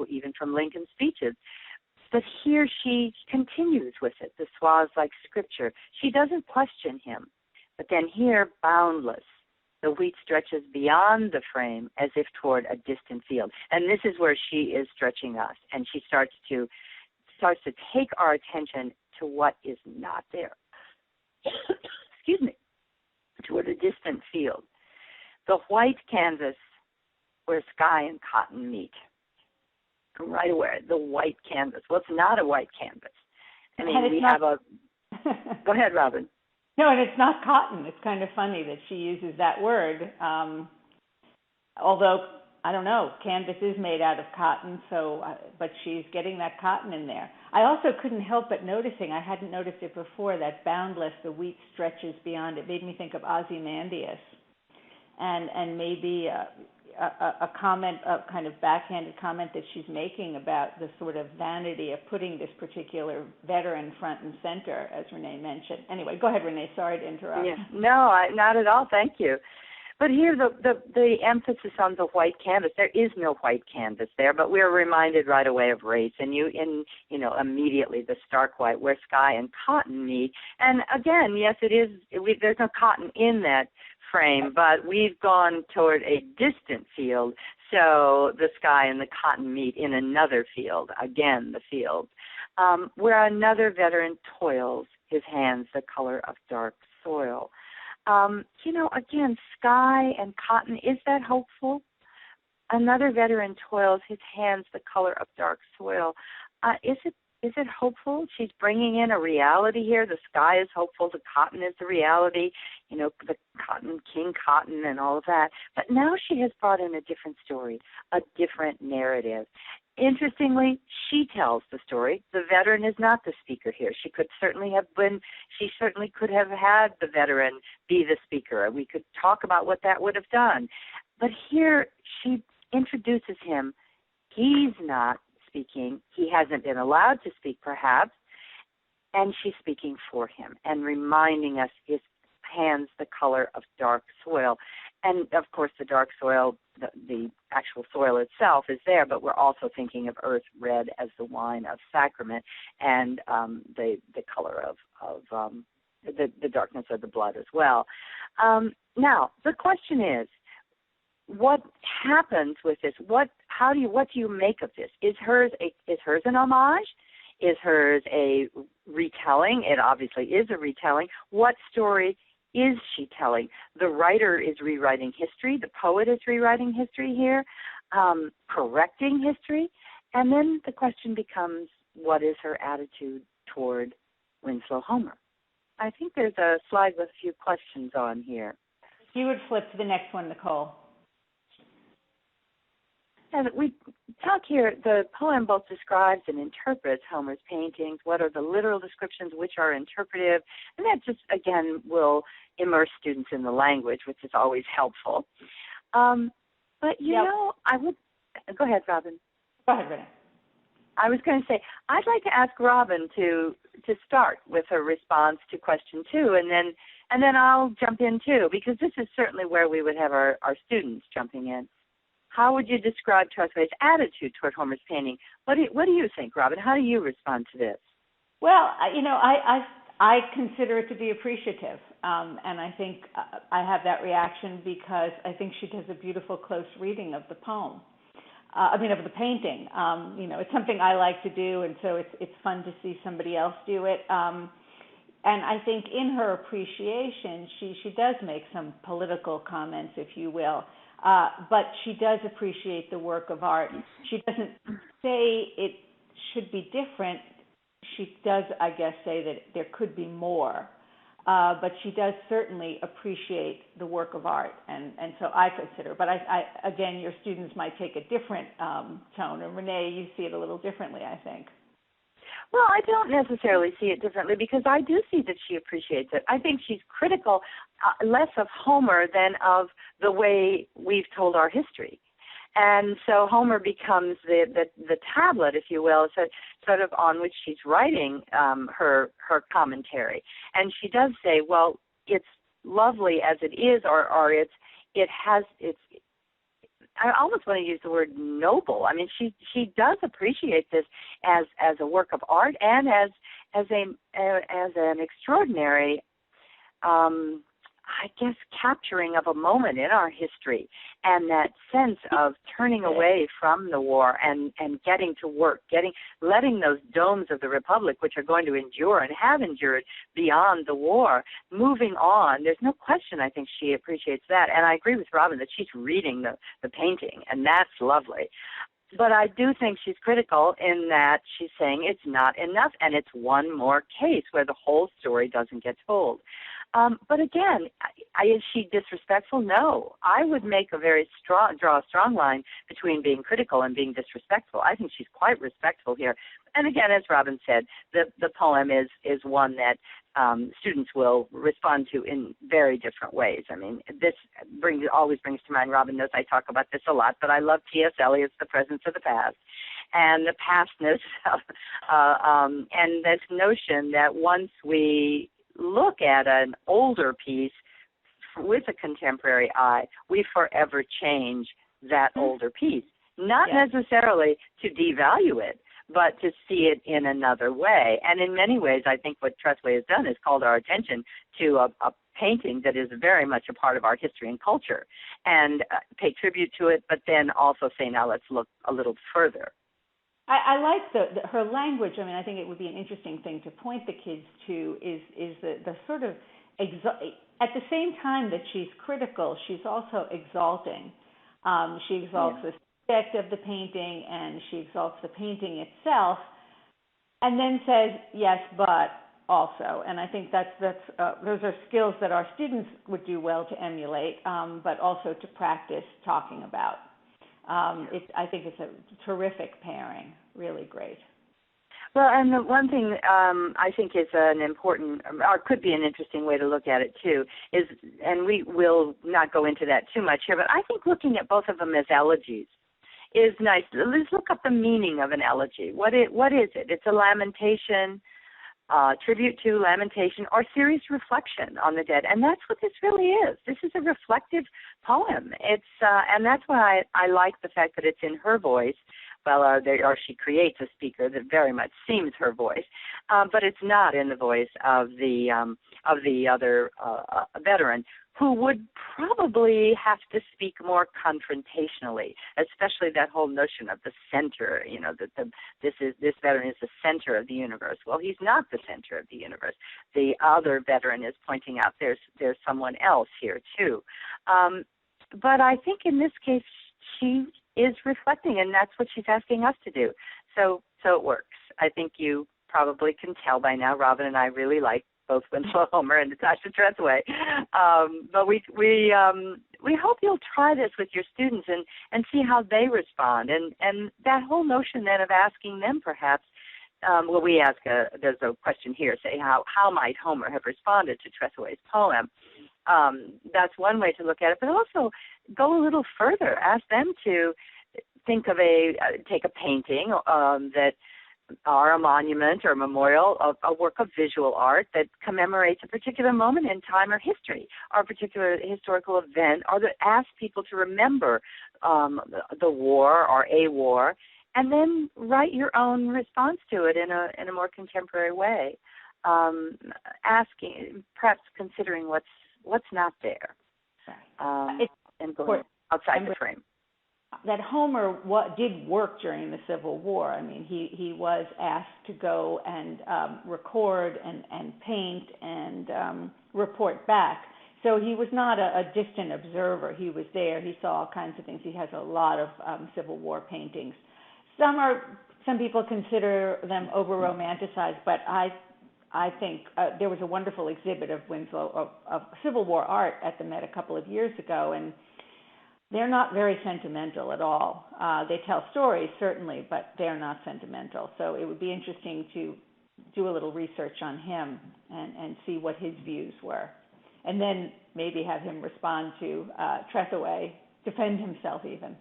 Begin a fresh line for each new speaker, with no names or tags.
know even from Lincoln's speeches. But here she continues with it, the swaths like scripture. She doesn't question him. But then here, boundless, the wheat stretches beyond the frame as if toward a distant field. And this is where she is stretching us. And she starts to take our attention to what is not there. Excuse me. Toward a distant field. The white canvas where sky and cotton meet. Right away, the white canvas. Well, it's not a white canvas. I mean, we have a... Go ahead, Robin.
No, and it's not cotton. It's kind of funny that she uses that word. Although, I don't know, canvas is made out of cotton, so, but she's getting that cotton in there. I also couldn't help but noticing, I hadn't noticed it before, that boundless, the wheat stretches beyond. It made me think of Ozymandias. And maybe a comment, a kind of backhanded comment that she's making about the sort of vanity of putting this particular veteran front and center, as Renee mentioned. Anyway, go ahead, Renee. Sorry to interrupt.
Yeah. No, not at all. Thank you. But here, the emphasis on the white canvas. There is no white canvas there, but we're reminded right away of race, and immediately the stark white where sky and cotton meet. And again, yes, it is. There's no cotton in that frame, but we've gone toward a distant field, so the sky and the cotton meet in another field, again the field, where another veteran toils, his hands the color of dark soil. Again, sky and cotton, is that hopeful? Another veteran toils, his hands the color of dark soil. Is it hopeful? She's bringing in a reality here. The sky is hopeful. The cotton is the reality. The cotton, King Cotton and all of that. But now she has brought in a different story, a different narrative. Interestingly, she tells the story. The veteran is not the speaker here. She certainly could have had the veteran be the speaker. We could talk about what that would have done. But here she introduces him. He's not speaking. He hasn't been allowed to speak, perhaps, and she's speaking for him and reminding us his hands the color of dark soil. And, of course, the dark soil, the actual soil itself is there, but we're also thinking of earth red as the wine of sacrament and the color of the darkness of the blood as well. Now, the question is, what happens with this? What do you make of this? Is hers an homage? Is hers a retelling? It obviously is a retelling. What story is she telling? The writer is rewriting history. The poet is rewriting history here, correcting history. And then the question becomes, what is her attitude toward Winslow Homer? I think there's a slide with a few questions on here.
If you would flip to the next one, Nicole.
And we talk here, the poem both describes and interprets Homer's paintings. What are the literal descriptions, which are interpretive? And that just, again, will immerse students in the language, which is always helpful. But, I would, go ahead, Robin.
Go ahead, Renee.
I was going to say, I'd like to ask Robin to start with her response to question 2, and then I'll jump in too, because this is certainly where we would have our students jumping in. How would you describe Trustway's attitude toward Homer's painting? What do you think, Robin? How do you respond to this?
Well, I consider it to be appreciative, and I think I have that reaction because I think she does a beautiful close reading of the poem. Of the painting. It's something I like to do, and so it's fun to see somebody else do it. And I think in her appreciation, she does make some political comments, if you will, but she does appreciate the work of art. She doesn't say it should be different. She does, I guess, say that there could be more. But she does certainly appreciate the work of art, and so I consider. But I again, your students might take a different tone, and Renee, you see it a little differently, I think.
Well, I don't necessarily see it differently because I do see that she appreciates it. I think she's critical less of Homer than of the way we've told our history. And so Homer becomes the tablet, if you will, so sort of on which she's writing her commentary. And she does say, well, it's lovely as it is, or I almost want to use the word noble. I mean, she does appreciate this as a work of art and as an extraordinary, I guess, capturing of a moment in our history, and that sense of turning away from the war and getting to work, letting those domes of the Republic, which are going to endure and have endured beyond the war, moving on. There's no question, I think she appreciates that. And I agree with Robin that she's reading the painting, and that's lovely. But I do think she's critical in that she's saying it's not enough, and it's one more case where the whole story doesn't get told. But again, is she disrespectful? No. I would make draw a strong line between being critical and being disrespectful. I think she's quite respectful here. And again, as Robin said, the poem is one that students will respond to in very different ways. I mean, this always brings to mind, Robin knows I talk about this a lot, but I love T.S. Eliot's The Presence of the Past, and the pastness and this notion that once we look at an older piece with a contemporary eye, we forever change that older piece. Not necessarily to devalue it, but to see it in another way. And in many ways, I think what Trethewey has done is called our attention to a painting that is very much a part of our history and culture, and pay tribute to it, but then also say, now let's look a little further.
I like her language. I mean, I think it would be an interesting thing to point the kids to is the sort of, at the same time that she's critical, she's also exalting. She exalts the subject of the painting, and she exalts the painting itself, and then says, yes, but also. And I think that's those are skills that our students would do well to emulate, but also to practice talking about. I think it's a terrific pairing, really great.
Well, and the one thing I think is an important, or could be an interesting way to look at it too, is, and we will not go into that too much here, but I think looking at both of them as elegies is nice. Let's look up the meaning of an elegy. What is it? It's a lamentation, tribute to, lamentation, or serious reflection on the dead, and that's what this really is. This is a reflective poem. It's and that's why I like the fact that it's in her voice. Well, or she creates a speaker that very much seems her voice, but it's not in the voice of the other veteran, who would probably have to speak more confrontationally, especially that whole notion of the center. You know, that this veteran is the center of the universe. Well, he's not the center of the universe. The other veteran is pointing out there's someone else here too. But I think in this case she is reflecting, and that's what she's asking us to do. So it works. I think you probably can tell by now, Robin and I really like both Winslow Homer and Natasha Trethewey. But we hope you'll try this with your students and see how they respond. And that whole notion then of asking them perhaps, we ask, there's a question here, say, how might Homer have responded to Trethewey's poem? That's one way to look at it, but also go a little further. Ask them to think of take a painting that or a monument or a memorial of a work of visual art that commemorates a particular moment in time or history, or a particular historical event, or that asks people to remember the war or a war, and then write your own response to it in a more contemporary way, asking, perhaps considering what's not there, and going outside the frame.
That Homer did work during the Civil War. I mean, he was asked to go and record and paint and report back. So he was not a distant observer. He was there. He saw all kinds of things. He has a lot of Civil War paintings. Some people consider them over-romanticized, but I think there was a wonderful exhibit of Winslow of Civil War art at the Met a couple of years ago, and they're not very sentimental at all. They tell stories, certainly, but they're not sentimental. So it would be interesting to do a little research on him and see what his views were. And then maybe have him respond to Trethewey, defend himself even.